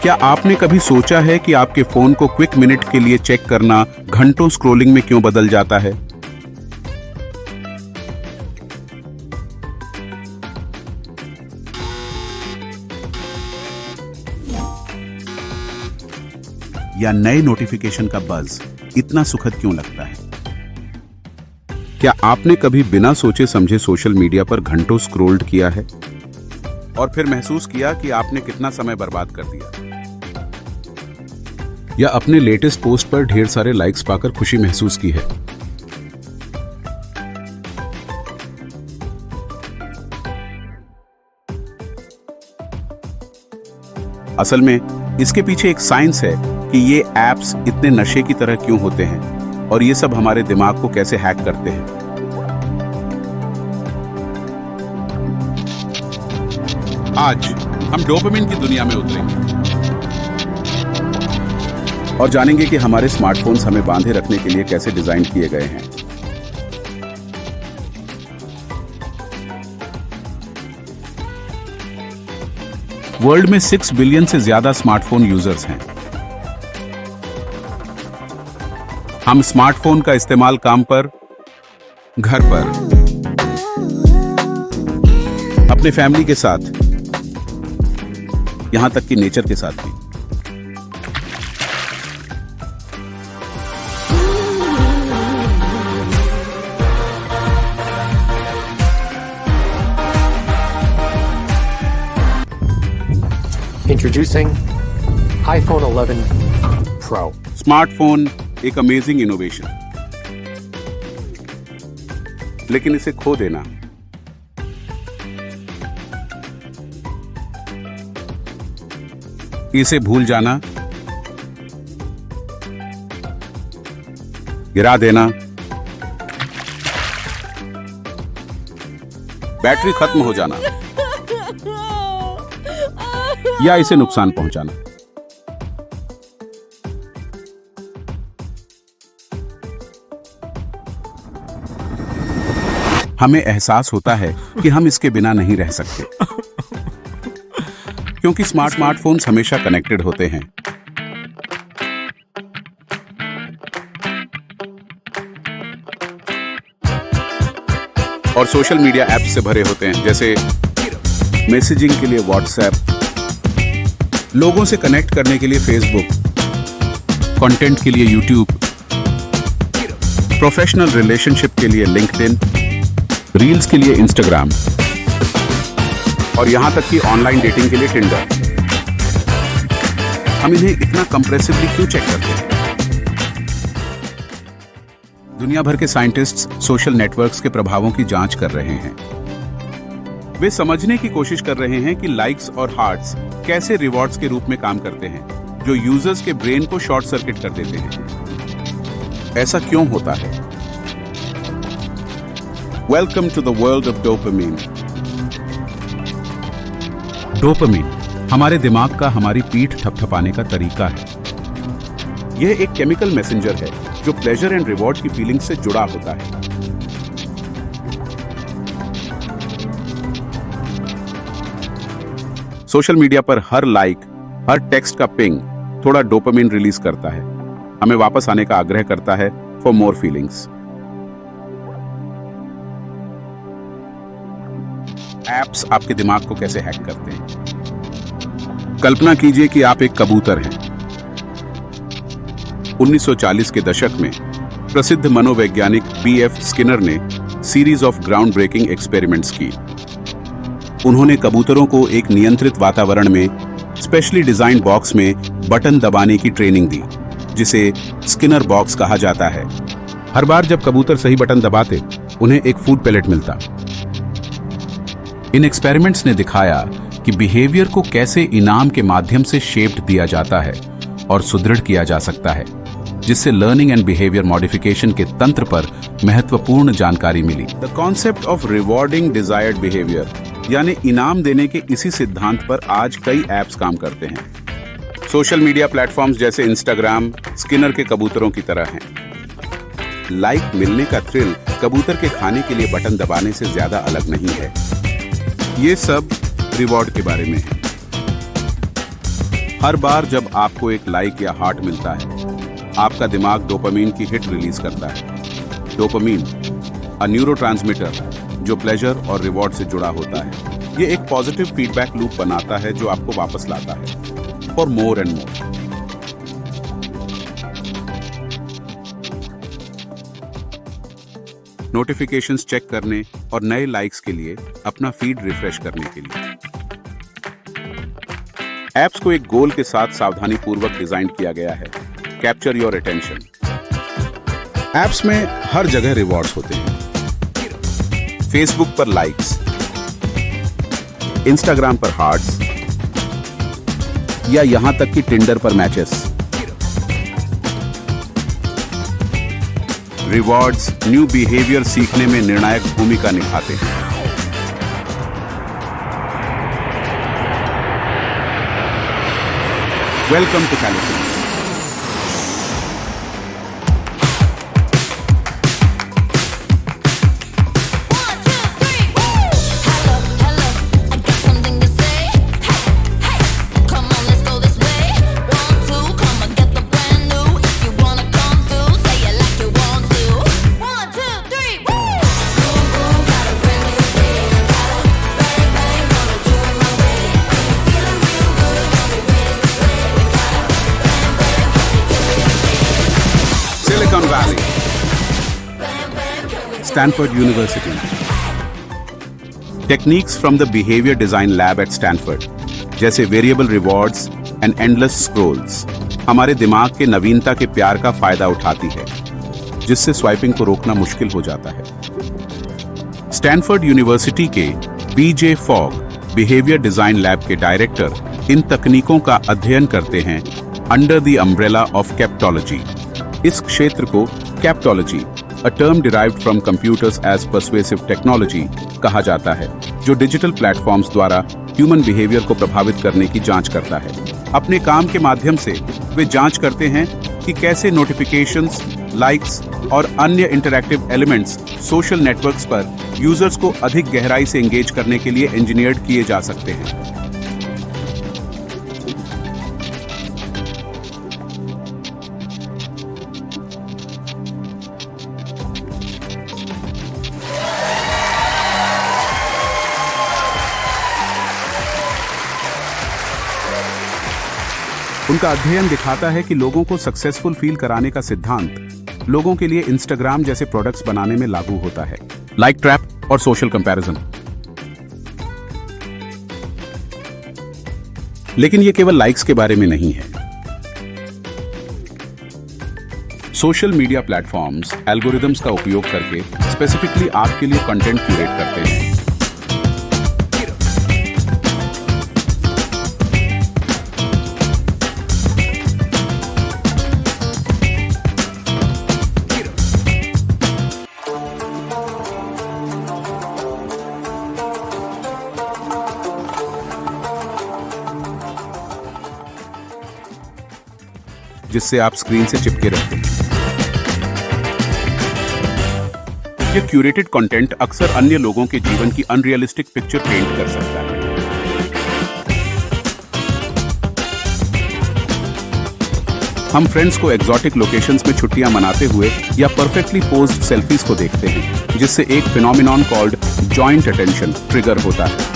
क्या आपने कभी सोचा है कि आपके फोन को क्विक मिनट के लिए चेक करना घंटों स्क्रॉलिंग में क्यों बदल जाता है? या नए नोटिफिकेशन का बज़ इतना सुखद क्यों लगता है? क्या आपने कभी बिना सोचे समझे सोशल मीडिया पर घंटों स्क्रॉल्ड किया है और फिर महसूस किया कि आपने कितना समय बर्बाद कर दिया? या अपने लेटेस्ट पोस्ट पर ढेर सारे लाइक्स पाकर खुशी महसूस की है? असल में इसके पीछे एक साइंस है कि ये एप्स इतने नशे की तरह क्यों होते हैं और ये सब हमारे दिमाग को कैसे हैक करते हैं। आज हम डोपामिन की दुनिया में उतरेंगे और जानेंगे कि हमारे स्मार्टफोन्स हमें बांधे रखने के लिए कैसे डिजाइन किए गए हैं। वर्ल्ड में 6 बिलियन से ज्यादा स्मार्टफोन यूजर्स हैं। हम स्मार्टफोन का इस्तेमाल काम पर, घर पर, अपने फैमिली के साथ, यहां तक कि नेचर के साथ भी। Introducing iPhone 11 Pro. स्मार्टफोन एक अमेजिंग इनोवेशन, लेकिन इसे खो देना, इसे भूल जाना, गिरा देना, बैटरी खत्म हो जाना या इसे नुकसान पहुंचाना। हमें एहसास होता है कि हम इसके बिना नहीं रह सकते, क्योंकि स्मार्टफोन्स हमेशा कनेक्टेड होते हैं। और सोशल मीडिया ऐप्स से भरे होते हैं, जैसे मैसेजिंग के लिए व्हाट्सएप, लोगों से कनेक्ट करने के लिए फेसबुक, कंटेंट के लिए यूट्यूब, प्रोफेशनल रिलेशनशिप के लिए लिंक्डइन, रील्स के लिए इंस्टाग्राम और यहां तक कि ऑनलाइन डेटिंग के लिए टिंडर। हम इन्हें इतना कंप्रेसिवली क्यों चेक करते हैं? दुनिया भर के साइंटिस्ट्स सोशल नेटवर्क्स के प्रभावों की जांच कर रहे हैं। वे समझने की कोशिश कर रहे हैं कि लाइक्स और हार्ट्स कैसे रिवॉर्ड्स के रूप में काम करते हैं, जो यूजर्स के ब्रेन को शॉर्ट सर्किट कर देते हैं। ऐसा क्यों होता है? Welcome to the world of dopamine. Dopamine हमारे दिमाग का हमारी पीठ थपथपाने का तरीका है। यह एक केमिकल मैसेंजर है जो प्लेजर एंड रिवॉर्ड की फीलिंग से जुड़ा होता है। सोशल मीडिया पर हर लाइक, हर टेक्स्ट का पिंग थोड़ा डोपामिन रिलीज करता है, हमें वापस आने का आग्रह करता है फॉर मोर फीलिंग्स। एप्स आपके दिमाग को कैसे हैक करते हैं? कल्पना कीजिए कि आप एक कबूतर हैं। 1940 के दशक में प्रसिद्ध मनोवैज्ञानिक B.F. स्किनर ने series of ground breaking experiments की। उन्होंने कबूतरों को एक नियंत्रित वातावरण में स्पेशली डिजाइन बॉक्स में बटन दबाने की ट्रेनिंग दी, जिसे स्किनर बॉक्स कहा जाता है। हर बार जब कबूतर सही बटन दबाते, उन्हें एक फूड पैलेट मिलता। इन एक्सपेरिमेंट्स ने दिखाया कि बिहेवियर को कैसे इनाम के माध्यम से शेप्ड दिया जाता है और सुदृढ़ किया जा सकता है, जिससे लर्निंग एंड बिहेवियर मॉडिफिकेशन के तंत्र पर महत्वपूर्ण जानकारी मिली। The concept of rewarding desired behaviour, यानी इनाम देने के इसी सिद्धांत पर आज कई ऐप्स काम करते हैं। सोशल मीडिया प्लेटफॉर्म्स जैसे इंस्टाग्राम स्किनर के कबूतरों की तरह हैं। लाइक मिलने का थ्रिल कबूतर के खाने के लिए बटन दबाने से ज्यादा अलग नहीं है। ये सब रिवॉर्ड के बारे में है। हर बार जब आपको एक लाइक या हार्ट मिलता है, आपका दिमाग डोपामीन की हिट रिलीज करता है। डोपामीन, अ न्यूरोट्रांसमीटर जो प्लेजर और रिवॉर्ड से जुड़ा होता है। ये एक पॉजिटिव फीडबैक लूप बनाता है जो आपको वापस लाता है for more and more. Notifications check करने और नए लाइक्स के लिए, अपना फीड रिफ्रेश करने के लिए। ऐप्स को एक गोल के साथ सावधानी पूर्वक डिजाइन किया गया है, कैप्चर योर अटेंशन। ऐप्स में हर जगह रिवॉर्ड्स होते हैं। फेसबुक पर लाइक्स, इंस्टाग्राम पर हार्ट्स, या यहां तक कि टिंडर पर मैचेस। रिवॉर्ड्स न्यू बिहेवियर सीखने में निर्णायक भूमिका निभाते हैं। Welcome to California. Silicon Valley, Stanford University. Techniques from the Behavior Design Lab at Stanford, जैसे variable rewards and endless Scrolls, हमारे दिमाग के नवीनता के प्यार का फायदा उठाती है, जिससे स्वाइपिंग को रोकना मुश्किल हो जाता है। स्टैनफोर्ड यूनिवर्सिटी के BJ Fogg behaviour design lab के डायरेक्टर इन तकनीकों का अध्ययन करते हैं under the umbrella of captology. इस क्षेत्र को captology, a term derived from computers as persuasive technology, कहा जाता है, जो डिजिटल प्लेटफॉर्म्स द्वारा ह्यूमन बिहेवियर को प्रभावित करने की जांच करता है। अपने काम के माध्यम से वे जांच करते हैं कि कैसे नोटिफिकेशंस, लाइक्स और अन्य इंटरैक्टिव एलिमेंट्स सोशल नेटवर्क्स पर यूजर्स को अधिक गहराई से एंगेज करने के लिए इंजीनियर्ड किए जा सकते हैं। उनका अध्ययन दिखाता है कि लोगों को सक्सेसफुल फील कराने का सिद्धांत लोगों के लिए इंस्टाग्राम जैसे प्रोडक्ट्स बनाने में लागू होता है। लाइक ट्रैप और सोशल कंपैरिजन। लेकिन ये केवल लाइक्स के बारे में नहीं है। सोशल मीडिया प्लेटफॉर्म्स एल्गोरिदम्स का उपयोग करके स्पेसिफिकली आपके लिए कंटेंट क्यूरेट करते हैं। जिससे आप स्क्रीन से चिपके रहते हैं। यह क्यूरेटेड कंटेंट अक्सर अन्य लोगों के जीवन की अनरियलिस्टिक पिक्चर पेंट कर सकता है। हम फ्रेंड्स को एक्सोटिक लोकेशंस में छुट्टियां मनाते हुए या परफेक्टली पोज्ड सेल्फीज को देखते हैं, जिससे एक phenomenon called joint attention trigger होता है।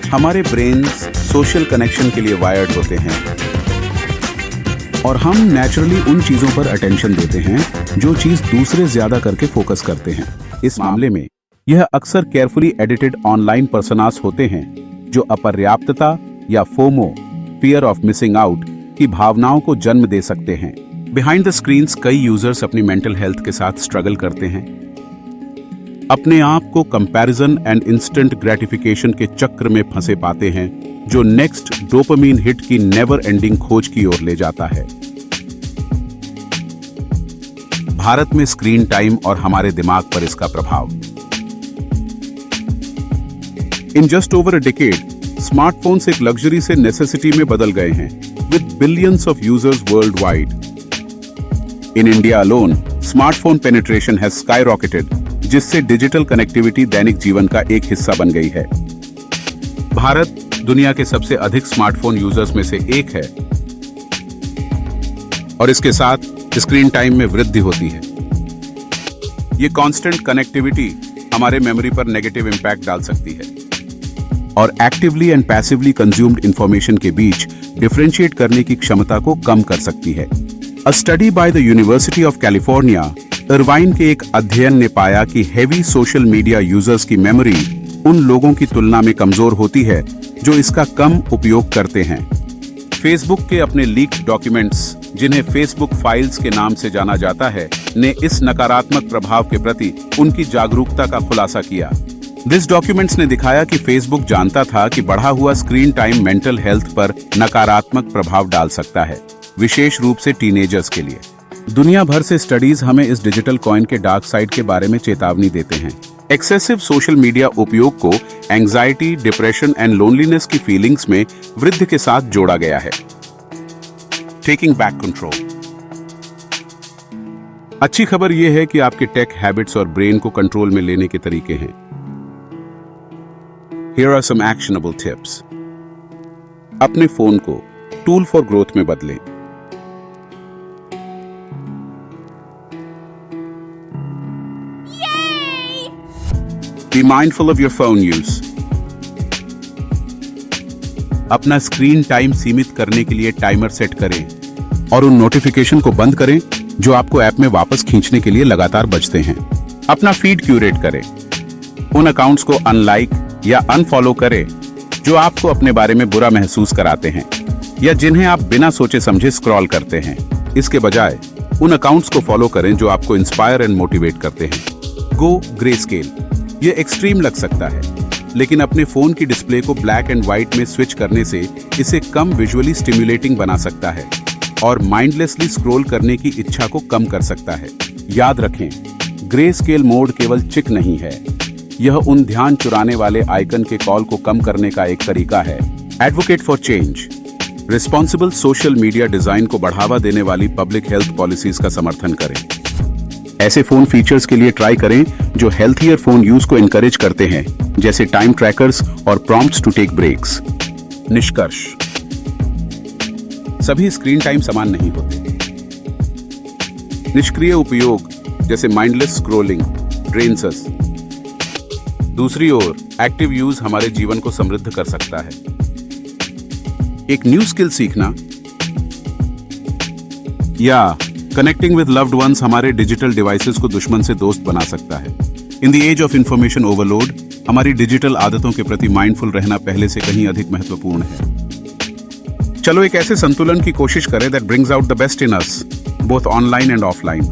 हमारे ब्रेन्स सोशल कनेक्शन के लिए वायर्ड होते हैं और हम नेचुरली उन चीजों पर अटेंशन देते हैं जो चीज दूसरे ज्यादा करके फोकस करते हैं। इस मामले में यह अक्सर केयरफुली एडिटेड ऑनलाइन पर्सोनास होते हैं जो अपर्याप्तता या FOMO, fear of missing out की भावनाओं को जन्म दे सकते हैं। बिहाइंड द स्क्रीन्स कई यूजर्स अपनी मेंटल हेल्थ के साथ स्ट्रगल करते हैं, अपने आप को कंपैरिजन एंड इंस्टेंट ग्रेटिफिकेशन के चक्र में फंसे पाते हैं, जो नेक्स्ट डोपामीन हिट की नेवर एंडिंग खोज की ओर ले जाता है। भारत में स्क्रीन टाइम और हमारे दिमाग पर इसका प्रभाव। In just over a decade, smartphones एक लग्जरी से नेसेसिटी में बदल गए हैं, with billions of users worldwide. In India alone, smartphone penetration has skyrocketed, जिससे डिजिटल कनेक्टिविटी दैनिक जीवन का एक हिस्सा बन गई है। भारत दुनिया के सबसे अधिक स्मार्टफोन यूजर्स में से एक है और इसके साथ स्क्रीन टाइम में वृद्धि होती है। ये कांस्टेंट कनेक्टिविटी हमारे मेमोरी पर नेगेटिव इंपैक्ट डाल सकती है और actively and passively consumed information के बीच डिफरेंशिएट करने की क्षमता को कम कर सकती है। अ study by the university of California, Irvine के एक अध्ययन ने पाया कि हेवी सोशल मीडिया यूजर्स की मेमोरी उन लोगों की तुलना में कमजोर होती है जो इसका कम उपयोग करते हैं। फेसबुक के अपने लीक्ड डॉक्यूमेंट्स, जिन्हें फेसबुक फाइल्स के नाम से जाना जाता है, ने इस नकारात्मक प्रभाव के प्रति उनकी जागरूकता का खुलासा किया। दिस डॉक्यूमेंट्स ने दिखाया कि फेसबुक जानता था कि बढ़ा हुआ स्क्रीन टाइम मेंटल हेल्थ पर नकारात्मक प्रभाव डाल सकता है, विशेष रूप से टीनेजर्स के लिए। दुनिया भर से स्टडीज हमें इस डिजिटल कॉइन के डार्क साइड के बारे में चेतावनी देते हैं। एक्सेसिव सोशल मीडिया उपयोग को एंजाइटी, डिप्रेशन एंड लोनलीनेस की फीलिंग्स में वृद्धि के साथ जोड़ा गया है। Taking back control. अच्छी खबर यह है कि आपके टेक हैबिट्स और ब्रेन को कंट्रोल में लेने के तरीके हैं। Here are some actionable tips. अपने फोन को टूल फॉर ग्रोथ में बदलें। Be mindful of your phone use. अपना स्क्रीन टाइम सीमित करने के लिए टाइमर सेट करें और उन नोटिफिकेशन को बंद करें जो आपको ऐप में वापस खींचने के लिए लगातार बजते हैं। अपना फीड क्यूरेट करें। उन अकाउंट्स को अनलाइक या अनफॉलो करें जो आपको अपने बारे में बुरा महसूस कराते हैं या जिन्हें आप बिना सोचे समझे स्क्रॉल करते हैं। इसके बजाय उन अकाउंट्स को फॉलो करें जो आपको इंस्पायर एंड मोटिवेट करते हैं। गो ग्रे स्केल। ये एक्सट्रीम लग सकता है, लेकिन अपने फोन की डिस्प्ले को ब्लैक एंड व्हाइट में स्विच करने से इसे कम विजुअली स्टिम्युलेटिंग बना सकता है और माइंडलेसली स्क्रॉल करने की इच्छा को कम कर सकता है। याद रखें, ग्रे स्केल मोड केवल चिक नहीं है, यह उन ध्यान चुराने वाले आइकन के कॉल को कम करने का एक तरीका है। Advocate for change. Responsible social media design को बढ़ावा देने वाली पब्लिक हेल्थ पॉलिसीज का समर्थन करें। ऐसे फोन फीचर्स के लिए ट्राई करें जो हेल्थियर फोन यूज को एनकरेज करते हैं, जैसे टाइम ट्रैकर्स और प्रॉम्प्ट्स टू टेक ब्रेक्स। निष्कर्ष, सभी स्क्रीन टाइम समान नहीं होते। निष्क्रिय उपयोग जैसे माइंडलेस स्क्रॉलिंग ड्रेन्स अस। दूसरी ओर एक्टिव यूज हमारे जीवन को समृद्ध कर सकता है। एक न्यू स्किल सीखना या कनेक्टिंग विद लव्ड वंस हमारे डिजिटल डिवाइसेस को दुश्मन से दोस्त बना सकता है। In the age of information overload, हमारी डिजिटल आदतों के प्रति माइंडफुल रहना पहले से कहीं अधिक महत्वपूर्ण है। चलो एक ऐसे संतुलन की कोशिश करें that brings out the best in us, both online and offline.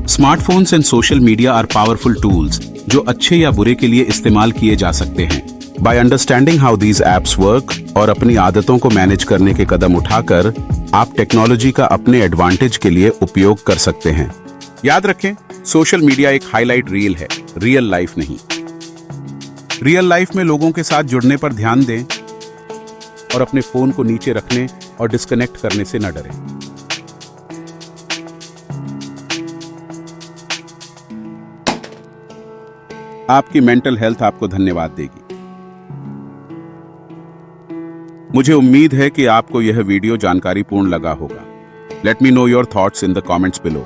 Smartphones and social media are powerful tools जो अच्छे या बुरे के लिए इस्तेमाल किए जा सकते हैं। By understanding how these apps work और अपनी आदतों को मैनेज करने के कदम उठाकर आप टेक्नोलॉजी का अपने एडवांटेज के लिए उपयोग कर सकते हैं। याद रखें, सोशल मीडिया एक हाईलाइट रील है, रियल लाइफ नहीं। रियल लाइफ में लोगों के साथ जुड़ने पर ध्यान दें और अपने फोन को नीचे रखने और डिस्कनेक्ट करने से न डरें। आपकी मेंटल हेल्थ आपको धन्यवाद देगी। मुझे उम्मीद है कि आपको यह वीडियो जानकारीपूर्ण लगा होगा। Let me know your thoughts in the comments below.